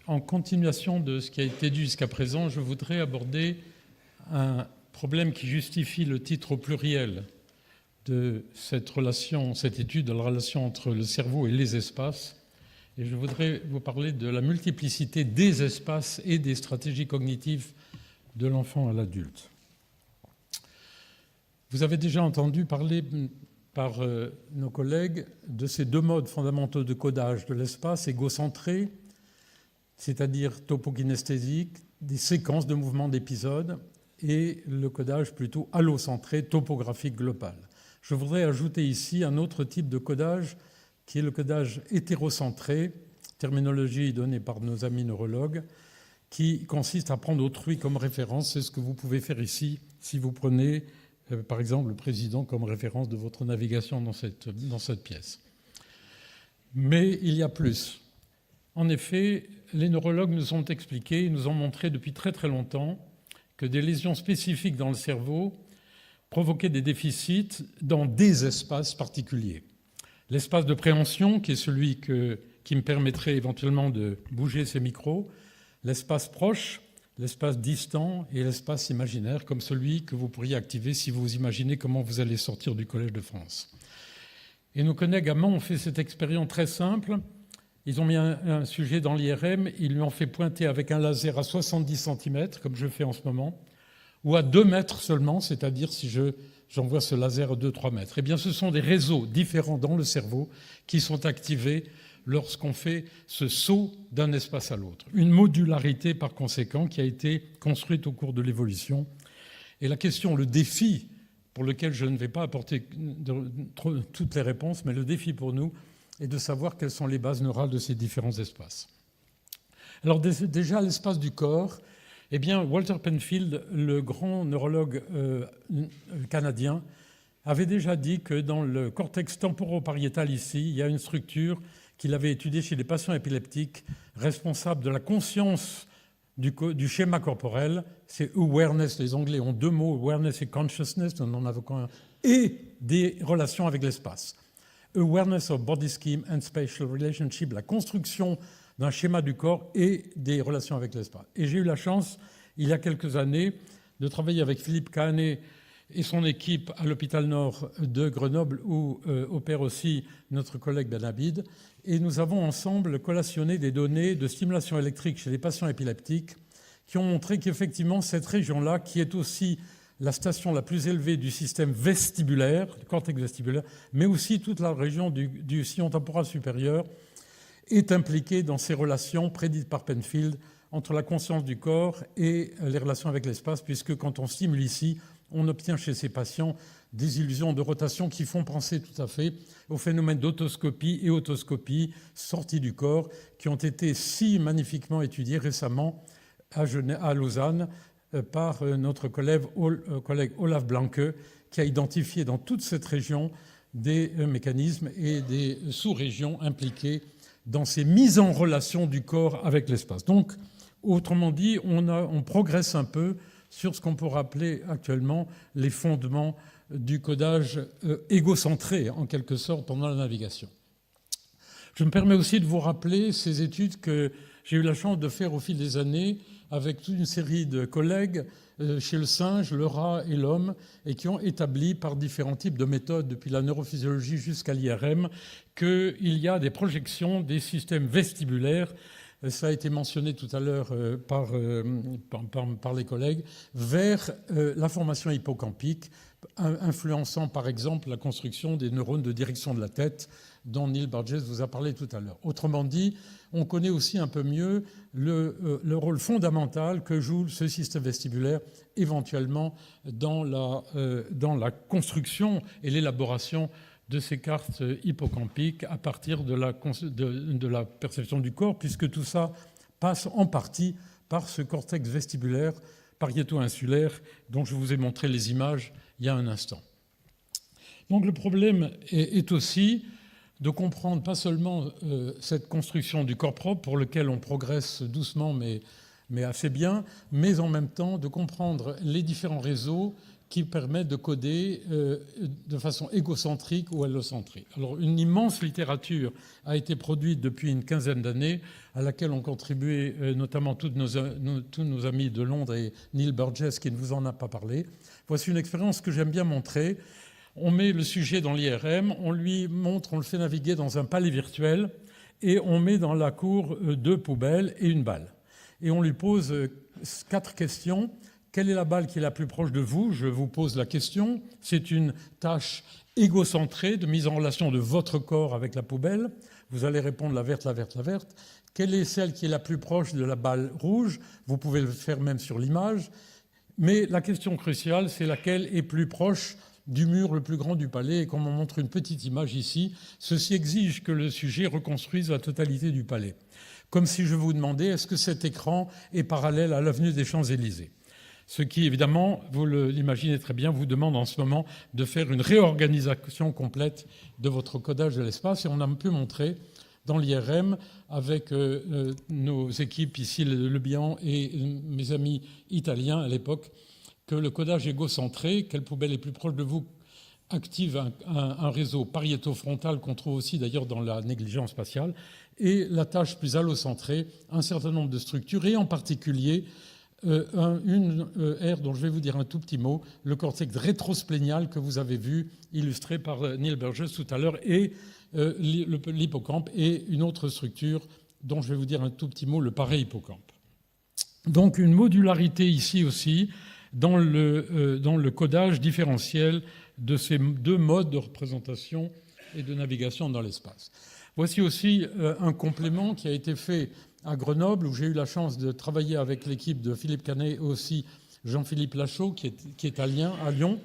en continuation de ce qui a été dit jusqu'à présent, je voudrais aborder un problème qui justifie le titre au pluriel de cette étude de la relation entre le cerveau et les espaces. Et je voudrais vous parler de la multiplicité des espaces et des stratégies cognitives de l'enfant à l'adulte. Vous avez déjà entendu parler par nos collègues de ces deux modes fondamentaux de codage de l'espace, égocentré, c'est-à-dire topokinesthésique, des séquences de mouvements d'épisodes, et le codage plutôt allocentré, topographique global. Je voudrais ajouter ici un autre type de codage qui est le codage hétérocentré, terminologie donnée par nos amis neurologues, qui consiste à prendre autrui comme référence. C'est ce que vous pouvez faire ici si vous prenez, par exemple, le président comme référence de votre navigation dans cette pièce. Mais il y a plus. En effet, les neurologues nous ont expliqué, nous ont montré depuis très très longtemps que des lésions spécifiques dans le cerveau provoquaient des déficits dans des espaces particuliers. L'espace de préhension, qui est celui qui me permettrait éventuellement de bouger ces micros, l'espace proche, l'espace distant et l'espace imaginaire, comme celui que vous pourriez activer si vous imaginez comment vous allez sortir du Collège de France. Et nos collègues allemands ont fait cette expérience très simple. Ils ont mis un sujet dans l'IRM, ils lui ont fait pointer avec un laser à 70 cm, comme je fais en ce moment, ou à 2 mètres seulement, c'est-à-dire si j'envoie ce laser à 2-3 mètres. Eh bien, ce sont des réseaux différents dans le cerveau qui sont activés lorsqu'on fait ce saut d'un espace à l'autre. Une modularité, par conséquent, qui a été construite au cours de l'évolution. Et la question, le défi, pour lequel je ne vais pas apporter toutes les réponses, mais le défi pour nous est de savoir quelles sont les bases neurales de ces différents espaces. Alors déjà, l'espace du corps, eh bien, Walter Penfield, le grand neurologue canadien, avait déjà dit que dans le cortex temporopariétal ici, il y a une structure qu'il avait étudiée chez les patients épileptiques, responsable de la conscience du schéma corporel. C'est awareness, les Anglais ont 2 mots, awareness et consciousness, nous n'en avons qu'un, et des relations avec l'espace. Awareness of body scheme and spatial relationship, la construction d'un schéma du corps et des relations avec l'espace. Et j'ai eu la chance, il y a quelques années, de travailler avec Philippe Cahanet et son équipe à l'hôpital Nord de Grenoble, où opère aussi notre collègue Ben Abid. Et nous avons ensemble collationné des données de stimulation électrique chez les patients épileptiques qui ont montré qu'effectivement, cette région-là, qui est aussi la station la plus élevée du système vestibulaire, du cortex vestibulaire, mais aussi toute la région du sillon temporal supérieur, est impliquée dans ces relations prédites par Penfield entre la conscience du corps et les relations avec l'espace, puisque quand on stimule ici, on obtient chez ces patients des illusions de rotation qui font penser tout à fait au phénomène d'autoscopie et autoscopie, sortie du corps, qui ont été si magnifiquement étudiés récemment à Lausanne par notre collègue Olaf Blanke, qui a identifié dans toute cette région des mécanismes et des sous-régions impliquées dans ces mises en relation du corps avec l'espace. Donc, autrement dit, on progresse un peu sur ce qu'on pourrait appeler actuellement les fondements du codage égocentré, en quelque sorte, pendant la navigation. Je me permets aussi de vous rappeler ces études que j'ai eu la chance de faire au fil des années avec toute une série de collègues chez le singe, le rat et l'homme, et qui ont établi par différents types de méthodes, depuis la neurophysiologie jusqu'à l'IRM, qu'il y a des projections des systèmes vestibulaires, ça a été mentionné tout à l'heure par les collègues, vers la formation hippocampique, influençant par exemple la construction des neurones de direction de la tête, dont Neil Burgess vous a parlé tout à l'heure. Autrement dit, on connaît aussi un peu mieux le rôle fondamental que joue ce système vestibulaire éventuellement dans la construction et l'élaboration de ces cartes hippocampiques à partir de la perception du corps, puisque tout ça passe en partie par ce cortex vestibulaire pariéto-insulaire dont je vous ai montré les images il y a un instant. Donc le problème est aussi de comprendre pas seulement cette construction du corps propre pour lequel on progresse doucement mais assez bien, mais en même temps de comprendre les différents réseaux qui permet de coder de façon égocentrique ou allocentrique. Alors, une immense littérature a été produite depuis une quinzaine d'années, à laquelle ont contribué notamment tous nos amis de Londres et Neil Burgess, qui ne vous en a pas parlé. Voici une expérience que j'aime bien montrer. On met le sujet dans l'IRM, on lui montre, on le fait naviguer dans un palais virtuel, et on met dans la cour 2 poubelles et une balle. Et on lui pose 4 questions. Quelle est la balle qui est la plus proche de vous? Je vous pose la question. C'est une tâche égocentrée de mise en relation de votre corps avec la poubelle. Vous allez répondre la verte, la verte, la verte. Quelle est celle qui est la plus proche de la balle rouge? Vous pouvez le faire même sur l'image. Mais la question cruciale, c'est laquelle est plus proche du mur le plus grand du palais. Et comme on montre une petite image ici, ceci exige que le sujet reconstruise la totalité du palais. Comme si je vous demandais, est-ce que cet écran est parallèle à l'avenue des Champs-Élysées? Ce qui, évidemment, vous l'imaginez très bien, vous demande en ce moment de faire une réorganisation complète de votre codage de l'espace. Et on a pu montrer dans l'IRM, avec nos équipes ici, Le Bihan et mes amis italiens à l'époque, que le codage égocentré, quelle poubelle est plus proche de vous, active un réseau pariéto-frontal qu'on trouve aussi d'ailleurs dans la négligence spatiale, et la tâche plus allocentrée, un certain nombre de structures, et en particulier une aire dont je vais vous dire un tout petit mot, le cortex rétrosplénial que vous avez vu illustré par Neil Burgess tout à l'heure, et l'hippocampe, et une autre structure dont je vais vous dire un tout petit mot, le paré-hippocampe. Donc une modularité ici aussi dans le codage différentiel de ces 2 modes de représentation et de navigation dans l'espace. Voici aussi un complément qui a été fait à Grenoble, où j'ai eu la chance de travailler avec l'équipe de Philippe Canet et aussi Jean-Philippe Lachaud, qui est à Lyon.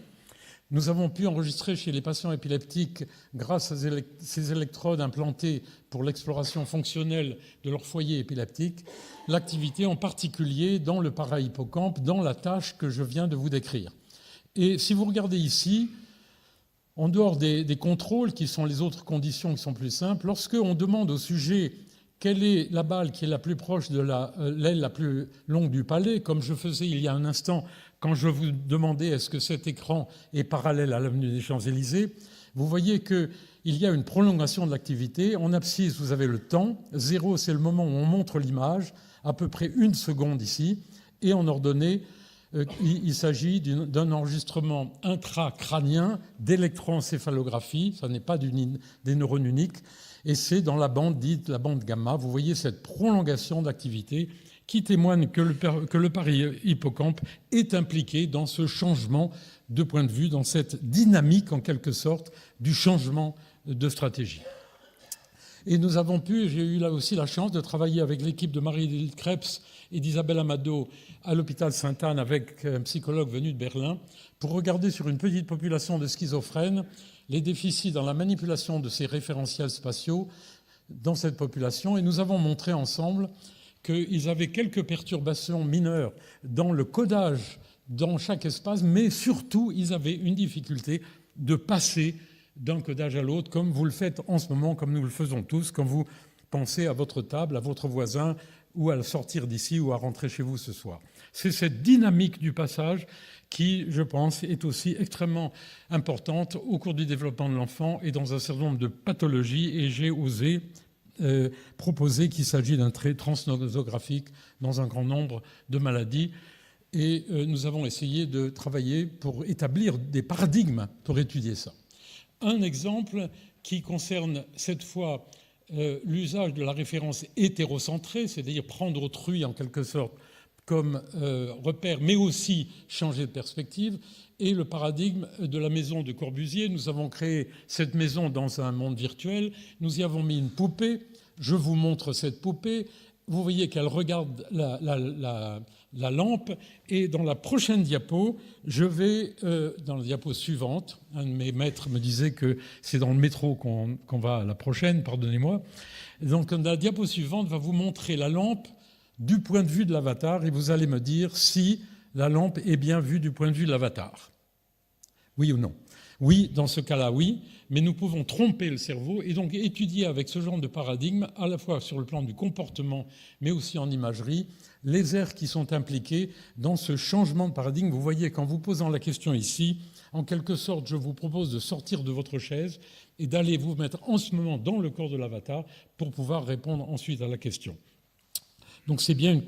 Nous avons pu enregistrer chez les patients épileptiques, grâce à ces électrodes implantées pour l'exploration fonctionnelle de leur foyer épileptique, l'activité en particulier dans le para-hippocampe, dans la tâche que je viens de vous décrire. Et si vous regardez ici, en dehors des contrôles, qui sont les autres conditions qui sont plus simples, lorsqu'on demande au sujet quelle est la balle qui est la plus proche de l'aile la plus longue du palais, comme je faisais il y a un instant quand je vous demandais est-ce que cet écran est parallèle à l'avenue des Champs-Élysées, vous voyez qu'il y a une prolongation de l'activité. En abscisse, vous avez le temps. 0, c'est le moment où on montre l'image, à peu près 1 seconde ici. Et en ordonnée, il s'agit d'un enregistrement intracrânien d'électroencéphalographie. Ça n'est pas des neurones uniques. Et c'est dans la bande dite la bande gamma. Vous voyez cette prolongation d'activité qui témoigne que le pari-hippocampe est impliqué dans ce changement de point de vue, dans cette dynamique en quelque sorte du changement de stratégie. Et nous avons j'ai eu là aussi la chance de travailler avec l'équipe de Marie-Lise Krebs et d'Isabelle Amado à l'hôpital Sainte-Anne avec un psychologue venu de Berlin pour regarder sur une petite population de schizophrènes les déficits dans la manipulation de ces référentiels spatiaux dans cette population. Et nous avons montré ensemble qu'ils avaient quelques perturbations mineures dans le codage dans chaque espace, mais surtout, ils avaient une difficulté de passer d'un codage à l'autre, comme vous le faites en ce moment, comme nous le faisons tous, quand vous pensez à votre table, à votre voisin, ou à sortir d'ici, ou à rentrer chez vous ce soir. C'est cette dynamique du passage qui, je pense, est aussi extrêmement importante au cours du développement de l'enfant et dans un certain nombre de pathologies, et j'ai osé proposer qu'il s'agit d'un trait transnosographique dans un grand nombre de maladies. Et nous avons essayé de travailler pour établir des paradigmes pour étudier ça. Un exemple qui concerne cette fois l'usage de la référence hétérocentrée, c'est-à-dire prendre autrui en quelque sorte comme repère, mais aussi changer de perspective, et le paradigme de la maison de Corbusier. Nous avons créé cette maison dans un monde virtuel. Nous y avons mis une poupée. Je vous montre cette poupée. Vous voyez qu'elle regarde la lampe. Et dans la prochaine diapo, je vais, dans la diapo suivante, un de mes maîtres me disait que c'est dans le métro qu'on va à la prochaine, pardonnez-moi. Donc la diapo suivante va vous montrer la lampe du point de vue de l'avatar, et vous allez me dire si la lampe est bien vue du point de vue de l'avatar. Oui ou non? Oui, dans ce cas-là, oui, mais nous pouvons tromper le cerveau et donc étudier avec ce genre de paradigme, à la fois sur le plan du comportement, mais aussi en imagerie, les aires qui sont impliquées dans ce changement de paradigme. Vous voyez, qu'en vous posant la question ici, en quelque sorte, je vous propose de sortir de votre chaise et d'aller vous mettre en ce moment dans le corps de l'avatar pour pouvoir répondre ensuite à la question. Donc c'est bien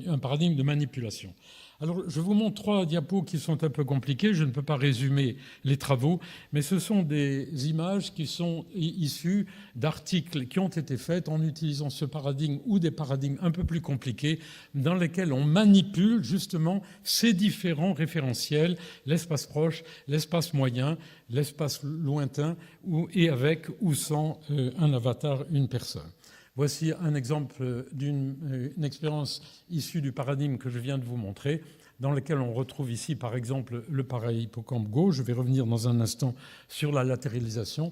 un paradigme de manipulation. Alors je vous montre 3 diapos qui sont un peu compliqués, je ne peux pas résumer les travaux, mais ce sont des images qui sont issues d'articles qui ont été faits en utilisant ce paradigme ou des paradigmes un peu plus compliqués dans lesquels on manipule justement ces différents référentiels, l'espace proche, l'espace moyen, l'espace lointain, et avec ou sans un avatar, une personne. Voici un exemple d'une expérience issue du paradigme que je viens de vous montrer, dans lequel on retrouve ici, par exemple, le parahippocampe gauche. Je vais revenir dans un instant sur la latéralisation.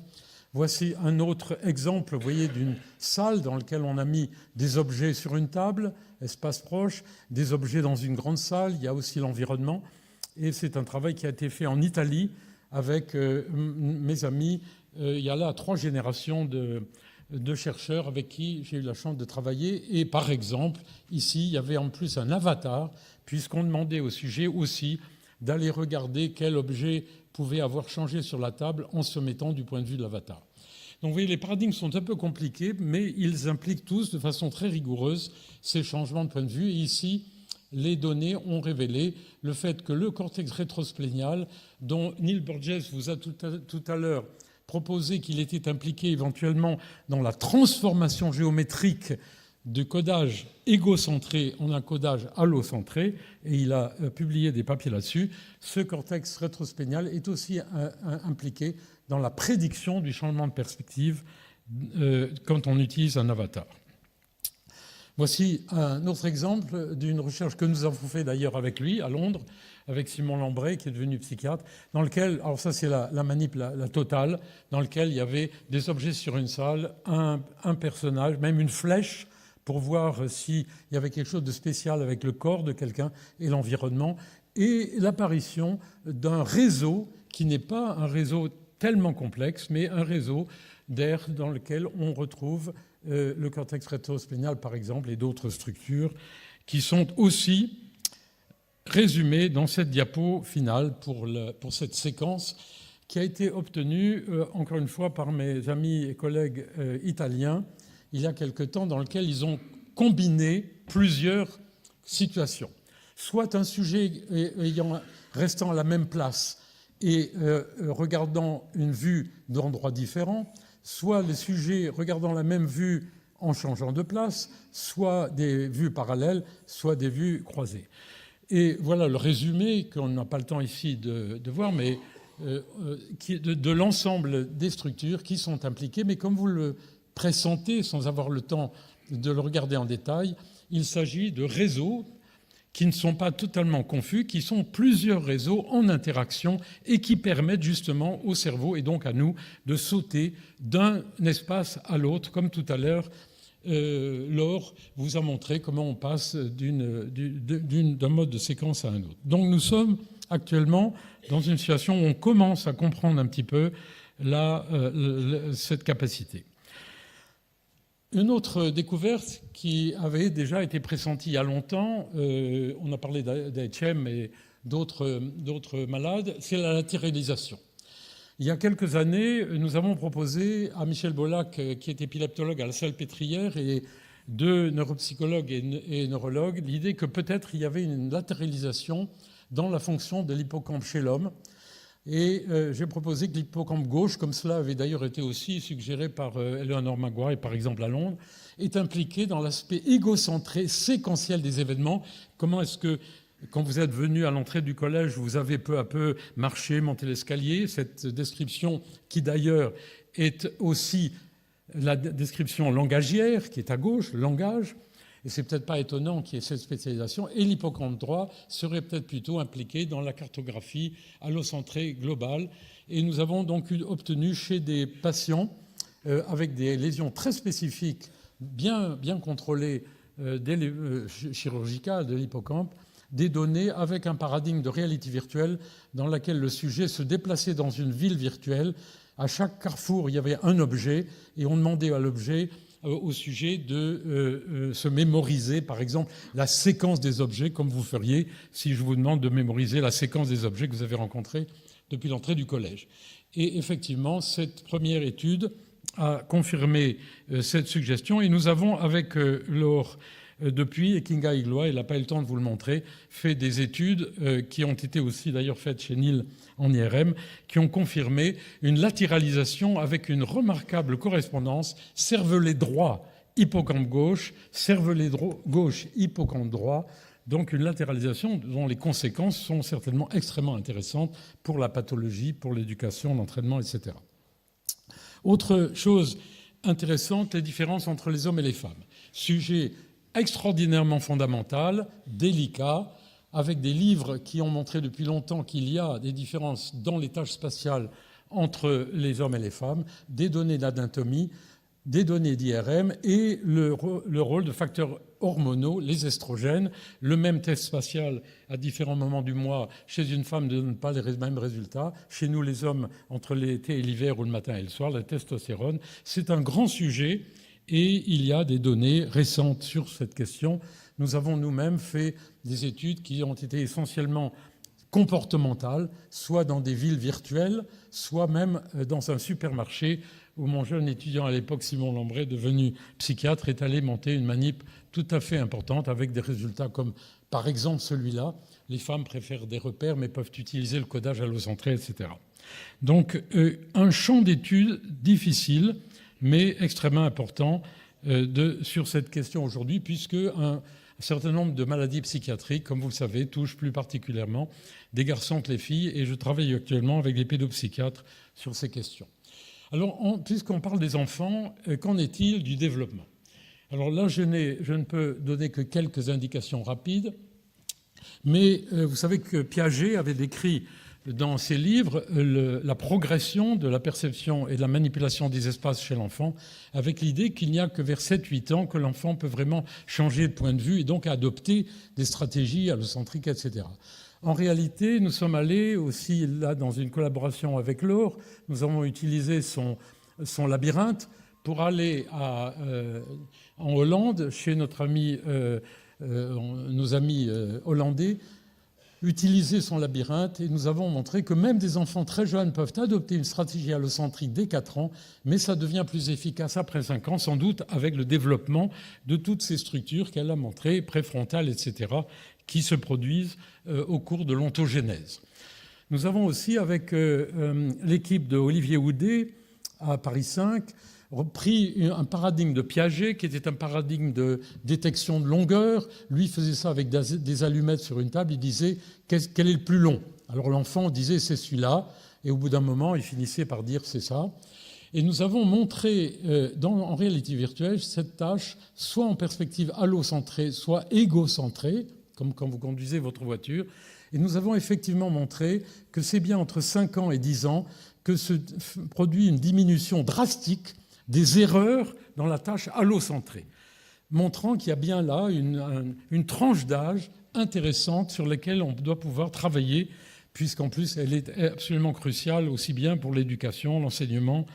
Voici un autre exemple, vous voyez, d'une salle dans laquelle on a mis des objets sur une table, espace proche, des objets dans une grande salle. Il y a aussi l'environnement. Et c'est un travail qui a été fait en Italie avec mes amis. Il y a là 3 générations de chercheurs avec qui j'ai eu la chance de travailler. Et par exemple, ici, il y avait en plus un avatar, puisqu'on demandait au sujet aussi d'aller regarder quel objet pouvait avoir changé sur la table en se mettant du point de vue de l'avatar. Donc vous voyez, les paradigmes sont un peu compliqués, mais ils impliquent tous de façon très rigoureuse ces changements de point de vue. Et ici, les données ont révélé le fait que le cortex rétrosplénial, dont Neil Burgess vous a tout à l'heure proposé qu'il était impliqué éventuellement dans la transformation géométrique du codage égocentré en un codage allocentré, et il a publié des papiers là-dessus. Ce cortex rétrosplénial est aussi impliqué dans la prédiction du changement de perspective quand on utilise un avatar. Voici un autre exemple d'une recherche que nous avons fait d'ailleurs avec lui à Londres, avec Simon Lambray, qui est devenu psychiatre, dans lequel, alors ça c'est la manip, la totale, dans lequel il y avait des objets sur une salle, un personnage, même une flèche, pour voir s'il y avait quelque chose de spécial avec le corps de quelqu'un et l'environnement, et l'apparition d'un réseau qui n'est pas un réseau tellement complexe, mais un réseau d'air dans lequel on retrouve le cortex rétrosplénial, par exemple, et d'autres structures qui sont aussi résumées dans cette diapo finale pour cette séquence qui a été obtenue, encore une fois, par mes amis et collègues italiens il y a quelque temps, dans lequel ils ont combiné plusieurs situations. Soit un sujet restant à la même place et regardant une vue d'endroits différents, soit les sujets regardant la même vue en changeant de place, soit des vues parallèles, soit des vues croisées. Et voilà le résumé, qu'on n'a pas le temps ici de voir, mais de l'ensemble des structures qui sont impliquées. Mais comme vous le pressentez, sans avoir le temps de le regarder en détail, il s'agit de réseaux qui ne sont pas totalement confus, qui sont plusieurs réseaux en interaction et qui permettent justement au cerveau et donc à nous de sauter d'un espace à l'autre, comme tout à l'heure, Laure vous a montré comment on passe d'un mode de séquence à un autre. Donc nous sommes actuellement dans une situation où on commence à comprendre un petit peu cette capacité. Une autre découverte qui avait déjà été pressentie il y a longtemps, on a parlé d'HM et d'autres malades, c'est la latéralisation. Il y a quelques années, nous avons proposé à Michel Bollack, qui est épileptologue à la Salpêtrière, et 2 neuropsychologues et neurologues, l'idée que peut-être il y avait une latéralisation dans la fonction de l'hippocampe chez l'homme. Et j'ai proposé que l'hippocampe gauche, comme cela avait d'ailleurs été aussi suggéré par Eleanor Maguire, par exemple à Londres, est impliqué dans l'aspect égocentré, séquentiel des événements. Comment est-ce que, quand vous êtes venu à l'entrée du collège, vous avez peu à peu marché, monté l'escalier, cette description qui d'ailleurs est aussi la description langagière, qui est à gauche, le langage. Et c'est peut-être pas étonnant qu'il y ait cette spécialisation. Et l'hippocampe droit serait peut-être plutôt impliqué dans la cartographie allocentrée globale. Et nous avons donc obtenu chez des patients avec des lésions très spécifiques, bien contrôlées chirurgicales de l'hippocampe, des données avec un paradigme de réalité virtuelle dans lequel le sujet se déplaçait dans une ville virtuelle. À chaque carrefour, il y avait un objet et on demandait à l'objet, au sujet de se mémoriser, par exemple, la séquence des objets, comme vous feriez si je vous demande de mémoriser la séquence des objets que vous avez rencontrés depuis l'entrée du collège. Et effectivement, cette première étude a confirmé cette suggestion. Et nous avons, avec Laure depuis, et Kinga Igloa, elle n'a pas eu le temps de vous le montrer, fait des études qui ont été aussi d'ailleurs faites chez NIL en IRM, qui ont confirmé une latéralisation avec une remarquable correspondance cervelet droit, hippocampe gauche, cervelet gauche, hippocampe droit. Donc une latéralisation dont les conséquences sont certainement extrêmement intéressantes pour la pathologie, pour l'éducation, l'entraînement, etc. Autre chose intéressante, les différences entre les hommes et les femmes. Sujet extraordinairement fondamental, délicat, avec des livres qui ont montré depuis longtemps qu'il y a des différences dans les tâches spatiales entre les hommes et les femmes, des données d'anatomie, des données d'IRM et le rôle de facteurs hormonaux, les estrogènes. Le même test spatial à différents moments du mois chez une femme ne donne pas les mêmes résultats. Chez nous, les hommes, entre l'été et l'hiver ou le matin et le soir, la testostérone. C'est un grand sujet et il y a des données récentes sur cette question. Nous avons nous-mêmes fait des études qui ont été essentiellement comportementales, soit dans des villes virtuelles, soit même dans un supermarché où mon jeune étudiant à l'époque, Simon Lambret, devenu psychiatre, est allé monter une manip tout à fait importante avec des résultats comme, par exemple, celui-là. Les femmes préfèrent des repères mais peuvent utiliser le codage allocentré, etc. Donc, un champ d'études difficile, mais extrêmement important sur cette question aujourd'hui, puisque un certain nombre de maladies psychiatriques, comme vous le savez, touchent plus particulièrement des garçons que les filles, et je travaille actuellement avec des pédopsychiatres sur ces questions. Alors, puisqu'on parle des enfants, qu'en est-il du développement ? Alors là, je ne peux donner que quelques indications rapides, mais vous savez que Piaget avait décrit dans ses livres la progression de la perception et de la manipulation des espaces chez l'enfant, avec l'idée qu'il n'y a que vers 7-8 ans que l'enfant peut vraiment changer de point de vue et donc adopter des stratégies allocentriques, etc. En réalité, nous sommes allés aussi, là, dans une collaboration avec Laure, nous avons utilisé son labyrinthe pour aller en Hollande, chez nos amis hollandais, utiliser son labyrinthe, et nous avons montré que même des enfants très jeunes peuvent adopter une stratégie allocentrique dès 4 ans, mais ça devient plus efficace après 5 ans, sans doute avec le développement de toutes ces structures qu'elle a montrées, préfrontales, etc., qui se produisent au cours de l'ontogénèse. Nous avons aussi, avec l'équipe de Olivier Houdet à Paris 5, repris un paradigme de Piaget, qui était un paradigme de détection de longueur. Lui faisait ça avec des allumettes sur une table. Il disait quel est le plus long. Alors l'enfant disait c'est celui-là, et au bout d'un moment, il finissait par dire c'est ça. Et nous avons montré en réalité virtuelle cette tâche soit en perspective allocentrée, soit égocentrée, comme quand vous conduisez votre voiture. Et nous avons effectivement montré que c'est bien entre 5 ans et 10 ans que se produit une diminution drastique des erreurs dans la tâche allocentrée, montrant qu'il y a bien là une tranche d'âge intéressante sur laquelle on doit pouvoir travailler, puisqu'en plus elle est absolument cruciale aussi bien pour l'éducation, l'enseignement,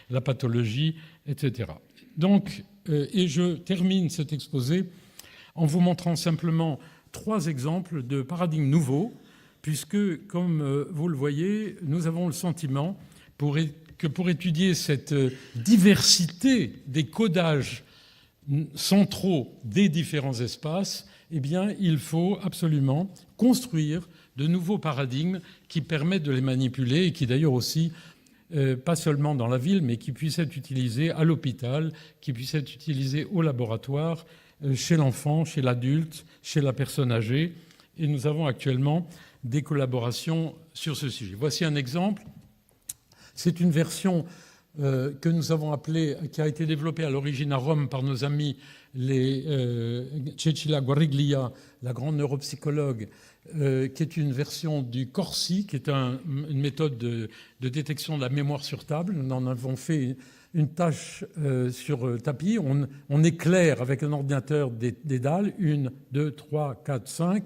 la pathologie, etc. Donc, et je termine cet exposé en vous montrant simplement 3 exemples de paradigmes nouveaux, puisque, comme vous le voyez, nous avons le sentiment que pour étudier cette diversité des codages centraux des différents espaces, eh bien, il faut absolument construire de nouveaux paradigmes qui permettent de les manipuler et qui d'ailleurs aussi, pas seulement dans la ville, mais qui puissent être utilisés à l'hôpital, qui puissent être utilisés au laboratoire, chez l'enfant, chez l'adulte, chez la personne âgée. Et nous avons actuellement des collaborations sur ce sujet. Voici un exemple. C'est une version que nous avons appelée, qui a été développée à l'origine à Rome par nos amis, les Cecilia Guariglia, la grande neuropsychologue, qui est une version du Corsi, qui est une méthode de détection de la mémoire sur table. Nous en avons fait une tâche sur tapis. On éclaire avec un ordinateur des dalles, 1, 2, 3, 4, 5,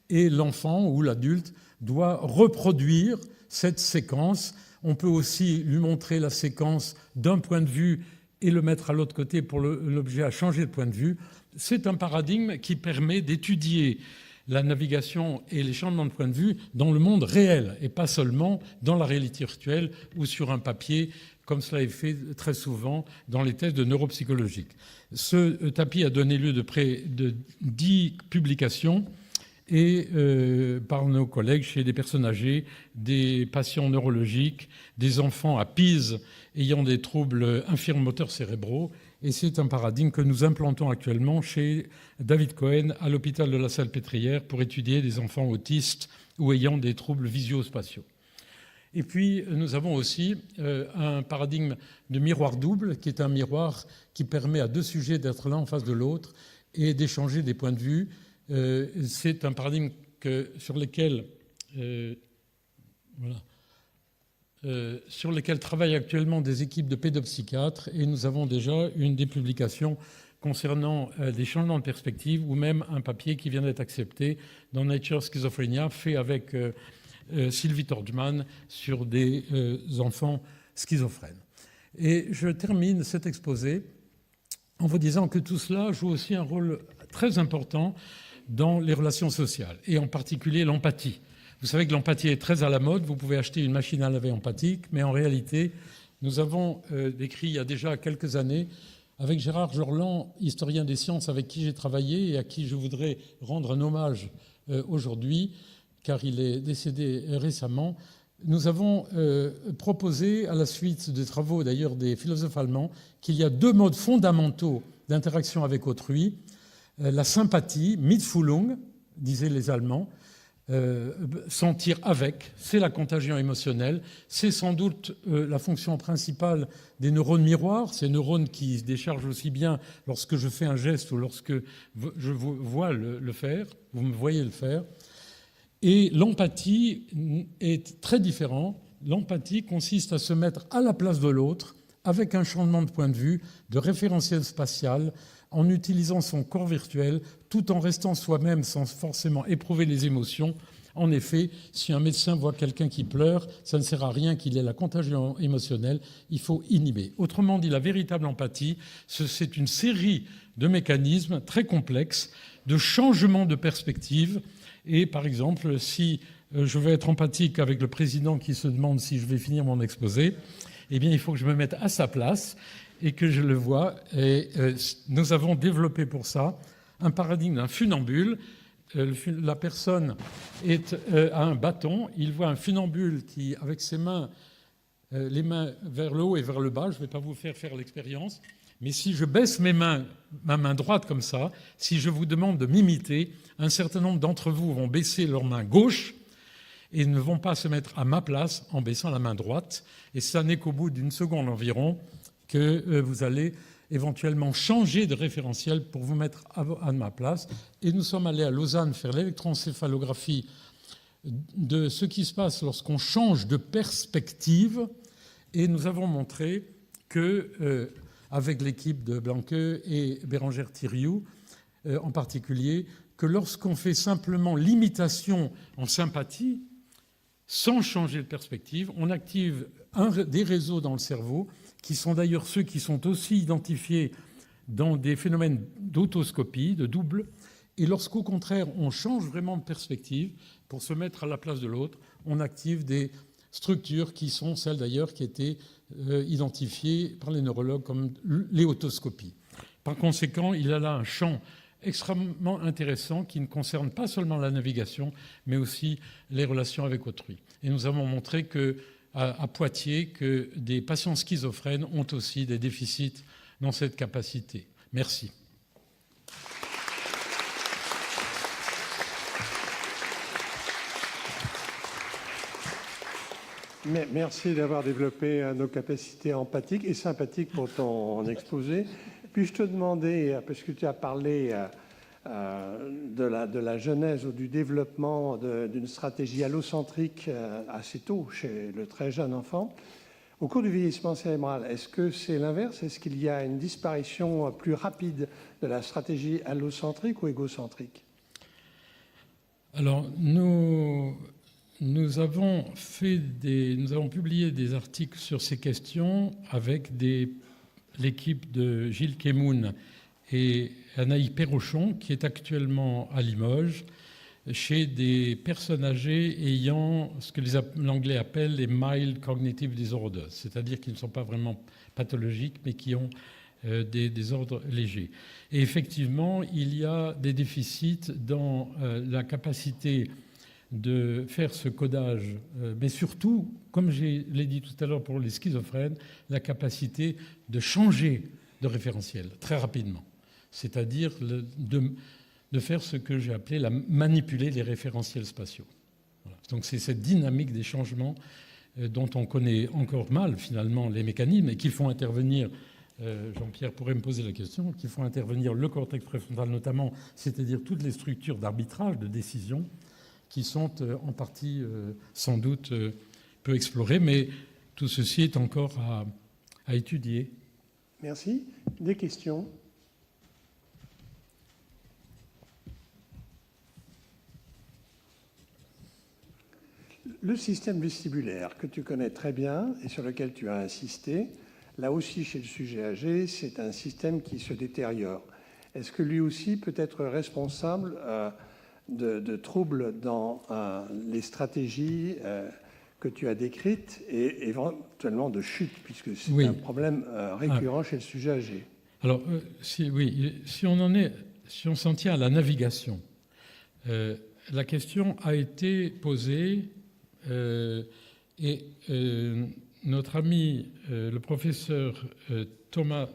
et l'enfant ou l'adulte doit reproduire cette séquence. On peut aussi lui montrer la séquence d'un point de vue et le mettre à l'autre côté pour l'objet à changer de point de vue. C'est un paradigme qui permet d'étudier la navigation et les changements de point de vue dans le monde réel et pas seulement dans la réalité virtuelle ou sur un papier, comme cela est fait très souvent dans les tests de neuropsychologique. Ce tapis a donné lieu de près de 10 publications et par nos collègues chez des personnes âgées, des patients neurologiques, des enfants à Pise ayant des troubles infirmes moteurs cérébraux. Et c'est un paradigme que nous implantons actuellement chez David Cohen à l'hôpital de la Salpêtrière pour étudier des enfants autistes ou ayant des troubles visio-spatiaux. Et puis, nous avons aussi un paradigme de miroir double, qui est un miroir qui permet à deux sujets d'être l'un en face de l'autre et d'échanger des points de vue. C'est un paradigme sur lequel travaillent actuellement des équipes de pédopsychiatres, et nous avons déjà une des publications concernant des changements de perspective, ou même un papier qui vient d'être accepté dans Nature Schizophrenia, fait avec Sylvie Tordjman sur des enfants schizophrènes. Et je termine cet exposé en vous disant que tout cela joue aussi un rôle très important dans les relations sociales, et en particulier l'empathie. Vous savez que l'empathie est très à la mode. Vous pouvez acheter une machine à laver empathique, mais en réalité, nous avons décrit il y a déjà quelques années, avec Gérard Jorland, historien des sciences avec qui j'ai travaillé et à qui je voudrais rendre un hommage aujourd'hui, car il est décédé récemment. Nous avons proposé, à la suite des travaux d'ailleurs des philosophes allemands, qu'il y a deux modes fondamentaux d'interaction avec autrui. La sympathie, Mitfühlung, disaient les Allemands, sentir avec, c'est la contagion émotionnelle, c'est sans doute la fonction principale des neurones miroirs, ces neurones qui se déchargent aussi bien lorsque je fais un geste ou lorsque je vous vois le faire, vous me voyez le faire. Et l'empathie est très différente. L'empathie consiste à se mettre à la place de l'autre avec un changement de point de vue, de référentiel spatial, en utilisant son corps virtuel, tout en restant soi-même sans forcément éprouver les émotions. En effet, si un médecin voit quelqu'un qui pleure, ça ne sert à rien qu'il ait la contagion émotionnelle, il faut inhiber. Autrement dit, la véritable empathie, c'est une série de mécanismes très complexes, de changements de perspective. Et par exemple, si je veux être empathique avec le président qui se demande si je vais finir mon exposé, eh bien, il faut que je me mette à sa place et que je le vois. Et nous avons développé pour ça un paradigme d'un funambule. La personne a un bâton. Il voit un funambule qui, avec ses mains, les mains vers le haut et vers le bas, je ne vais pas vous faire l'expérience, mais si je baisse ma main droite comme ça, si je vous demande de m'imiter, un certain nombre d'entre vous vont baisser leur main gauche et ne vont pas se mettre à ma place en baissant la main droite. Et ça n'est qu'au bout d'une seconde environ que vous allez éventuellement changer de référentiel pour vous mettre à ma place. Et nous sommes allés à Lausanne faire l'électroencéphalographie de ce qui se passe lorsqu'on change de perspective. Et nous avons montré que, avec l'équipe de Blanque et Bérangère Thiriou en particulier, que lorsqu'on fait simplement l'imitation en sympathie, sans changer de perspective, on active des réseaux dans le cerveau, qui sont d'ailleurs ceux qui sont aussi identifiés dans des phénomènes d'autoscopie, de double. Et lorsqu'au contraire, on change vraiment de perspective pour se mettre à la place de l'autre, on active des structures qui sont celles d'ailleurs qui étaient identifiées par les neurologues comme les autoscopies. Par conséquent, il y a là un champ extrêmement intéressant qui ne concerne pas seulement la navigation, mais aussi les relations avec autrui. Et nous avons montré à Poitiers que des patients schizophrènes ont aussi des déficits dans cette capacité. Merci. Merci d'avoir développé nos capacités empathiques et sympathiques pour ton exposé. Puis-je te demander, parce que tu as parlé de la genèse ou du développement d'une stratégie allocentrique assez tôt chez le très jeune enfant, au cours du vieillissement cérébral, est-ce que c'est l'inverse? Est-ce qu'il y a une disparition plus rapide de la stratégie allocentrique ou égocentrique? Alors, nous avons publié des articles sur ces questions avec l'équipe de Gilles Kemoun et Anaïs Perrochon, qui est actuellement à Limoges, chez des personnes âgées ayant ce que l'anglais appelle les mild cognitive disorders, c'est-à-dire qui ne sont pas vraiment pathologiques, mais qui ont des désordres légers. Et effectivement, il y a des déficits dans la capacité de faire ce codage, mais surtout, comme je l'ai dit tout à l'heure pour les schizophrènes, la capacité de changer de référentiel très rapidement. C'est-à-dire de faire ce que j'ai appelé manipuler les référentiels spatiaux. Voilà. Donc c'est cette dynamique des changements dont on connaît encore mal finalement les mécanismes et qui font intervenir, Jean-Pierre pourrait me poser la question, qui font intervenir le cortex préfrontal notamment, c'est-à-dire toutes les structures d'arbitrage, de décision, qui sont en partie sans doute peu explorées, mais tout ceci est encore à étudier. Merci. Des questions ? Le système vestibulaire que tu connais très bien et sur lequel tu as insisté, là aussi chez le sujet âgé, c'est un système qui se détériore. Est-ce que lui aussi peut être responsable de troubles dans les stratégies que tu as décrites et éventuellement de chute, puisque c'est un problème récurrent chez le sujet âgé? Alors, si on s'en tient à la navigation, la question a été posée et notre ami, le professeur Thomas,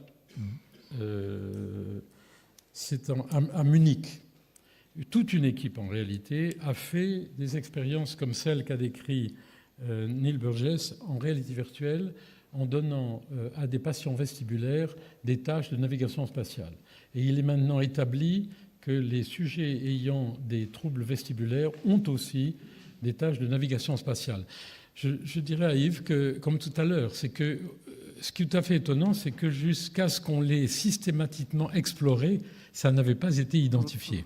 à Munich, toute une équipe en réalité a fait des expériences comme celle qu'a décrit Neil Burgess en réalité virtuelle en donnant à des patients vestibulaires des tâches de navigation spatiale. Et il est maintenant établi que les sujets ayant des troubles vestibulaires ont aussi des tâches de navigation spatiale. Je dirais à Yves que, comme tout à l'heure, c'est que ce qui est tout à fait étonnant, c'est que jusqu'à ce qu'on l'ait systématiquement exploré, ça n'avait pas été identifié.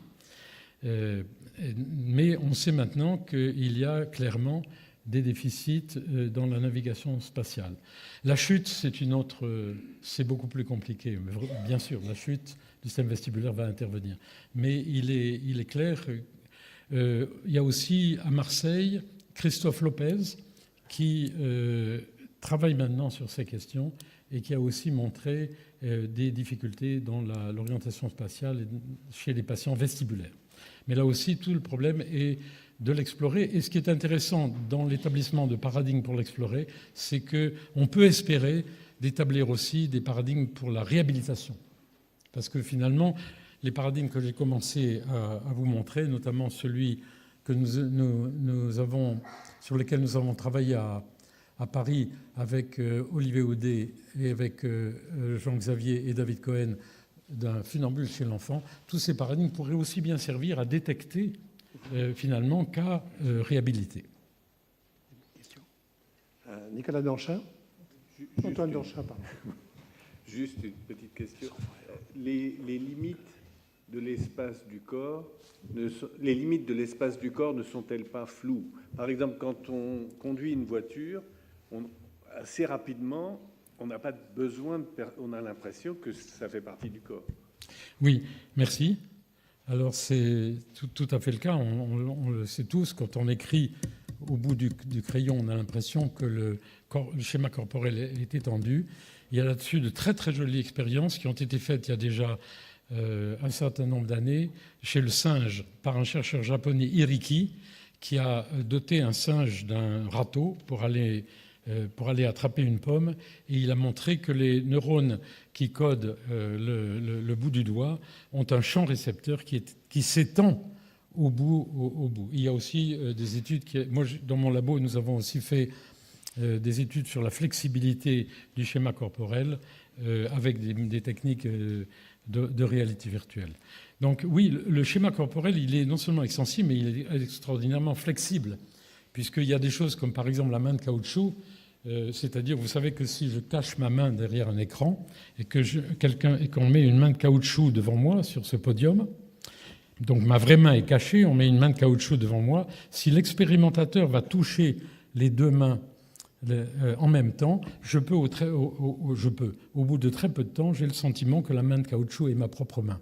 Mais on sait maintenant qu'il y a clairement des déficits dans la navigation spatiale. La chute, c'est beaucoup plus compliqué. Bien sûr, la chute du système vestibulaire va intervenir. Mais il est clair, il y a aussi à Marseille Christophe Lopez qui travaille maintenant sur ces questions et qui a aussi montré des difficultés dans l'orientation spatiale chez les patients vestibulaires. Mais là aussi, tout le problème est de l'explorer. Et ce qui est intéressant dans l'établissement de paradigmes pour l'explorer, c'est qu'on peut espérer d'établir aussi des paradigmes pour la réhabilitation. Parce que finalement, les paradigmes que j'ai commencé à vous montrer, notamment celui que sur lequel nous avons travaillé à Paris avec Olivier Audet et avec Jean-Xavier et David Cohen d'un funambule chez l'enfant, tous ces paradigmes pourraient aussi bien servir à détecter finalement qu'à réhabiliter. Nicolas Danchin. Antoine Danchin, pardon. Juste une petite question. Les limites de l'espace du corps, les limites de l'espace du corps ne sont-elles pas floues? Par exemple, quand on conduit une voiture, assez rapidement, on n'a pas besoin on a l'impression que ça fait partie du corps. Oui, merci. Alors c'est tout à fait le cas. On le sait tous. Quand on écrit au bout du crayon, on a l'impression que le schéma corporel est étendu. Il y a là-dessus de très très jolies expériences qui ont été faites il y a déjà un certain nombre d'années chez le singe par un chercheur japonais, Hiriki, qui a doté un singe d'un râteau pour aller attraper une pomme, et il a montré que les neurones qui codent le bout du doigt ont un champ récepteur qui s'étend au bout. Il y a aussi des études moi, dans mon labo, nous avons aussi fait des études sur la flexibilité du schéma corporel avec des techniques de réalité virtuelle. Donc oui, le schéma corporel, il est non seulement extensible, mais il est extraordinairement flexible, puisqu'il y a des choses comme par exemple la main de caoutchouc, c'est-à-dire, vous savez que si je cache ma main derrière un écran et qu'on met une main de caoutchouc devant moi sur ce podium, Donc ma vraie main est cachée, on met une main de caoutchouc devant moi. Si l'expérimentateur va toucher les deux mains en même temps, au bout de très peu de temps, j'ai le sentiment que la main de caoutchouc est ma propre main.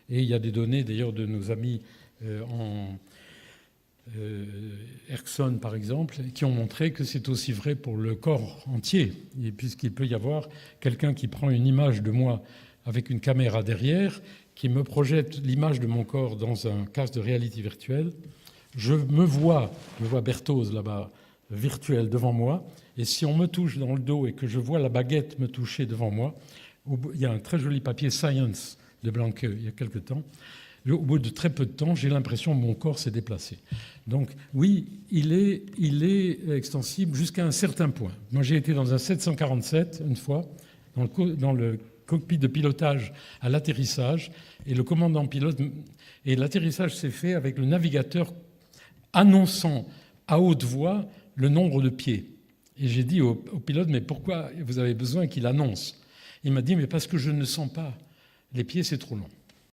Et il y a des données d'ailleurs de nos amis Erkson par exemple, qui ont montré que c'est aussi vrai pour le corps entier, et puisqu'il peut y avoir quelqu'un qui prend une image de moi avec une caméra derrière, qui me projette l'image de mon corps dans un casque de réalité virtuelle. Je vois Berthoz là-bas, virtuel devant moi, et si on me touche dans le dos et que je vois la baguette me toucher devant moi, il y a un très joli papier Science de Blanque il y a quelque temps. Au bout de très peu de temps, j'ai l'impression que mon corps s'est déplacé. Donc oui, il est extensible jusqu'à un certain point. Moi, j'ai été dans un 747 une fois, dans le cockpit de pilotage à l'atterrissage, et le commandant pilote, et l'atterrissage s'est fait avec le navigateur annonçant à haute voix le nombre de pieds. Et j'ai dit au pilote, mais pourquoi vous avez besoin qu'il annonce? Il m'a dit, mais parce que je ne sens pas. Les pieds, c'est trop long.